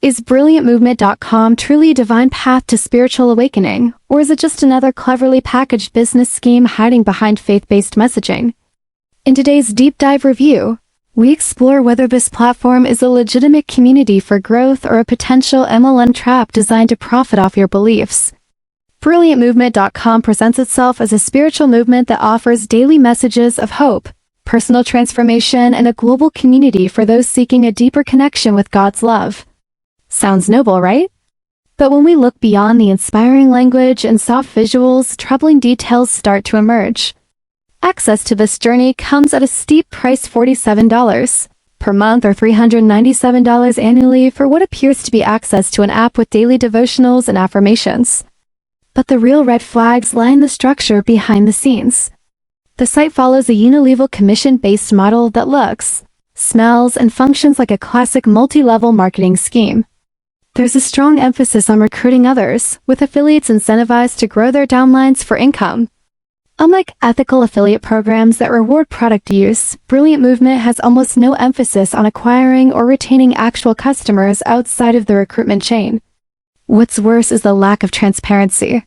Is brilliantmovement.com truly a divine path to spiritual awakening, or is it just another cleverly packaged business scheme hiding behind faith-based messaging? In today's deep dive review, we explore whether this platform is a legitimate community for growth or a potential MLM trap designed to profit off your beliefs. Brilliantmovement.com presents itself as a spiritual movement that offers daily messages of hope, personal transformation, and a global community for those seeking a deeper connection with God's love. Sounds noble, right? But when we look beyond the inspiring language and soft visuals, troubling details start to emerge. Access to this journey comes at a steep price: $47 per month or $397 annually for what appears to be access to an app with daily devotionals and affirmations. But the real red flags lie in the structure behind the scenes. The site follows a unilevel commission-based model that looks, smells, and functions like a classic multi-level marketing scheme. There's a strong emphasis on recruiting others, with affiliates incentivized to grow their downlines for income. Unlike ethical affiliate programs that reward product use, Brilliant Movement has almost no emphasis on acquiring or retaining actual customers outside of the recruitment chain. What's worse is the lack of transparency.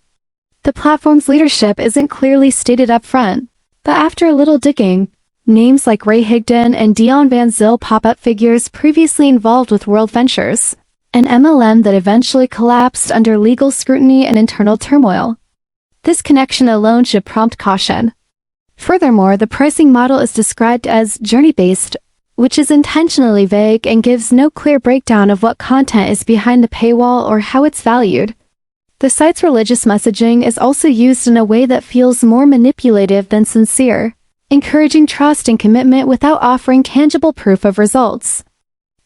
The platform's leadership isn't clearly stated up front, but after a little digging, names like Ray Higdon and Dion Van Zyl pop up, figures previously involved with World Ventures, an MLM that eventually collapsed under legal scrutiny and internal turmoil. This connection alone should prompt caution. Furthermore, the pricing model is described as journey-based, which is intentionally vague and gives no clear breakdown of what content is behind the paywall or how it's valued. The site's religious messaging is also used in a way that feels more manipulative than sincere, encouraging trust and commitment without offering tangible proof of results.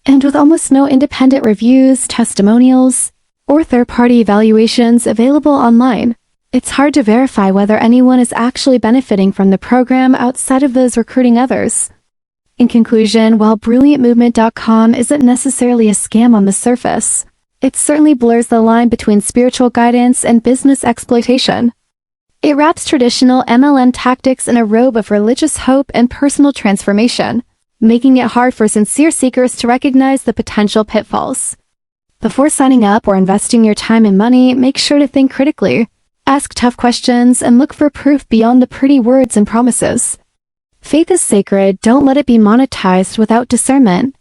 And with almost no independent reviews, testimonials, or third-party evaluations available online, it's hard to verify whether anyone is actually benefiting from the program outside of those recruiting others. In conclusion, while brilliantmovement.com isn't necessarily a scam on the surface, it certainly blurs the line between spiritual guidance and business exploitation. It wraps traditional MLM tactics in a robe of religious hope and personal transformation, making it hard for sincere seekers to recognize the potential pitfalls. Before signing up or investing your time and money, make sure to think critically, ask tough questions, and look for proof beyond the pretty words and promises. Faith is sacred. Don't let it be monetized without discernment.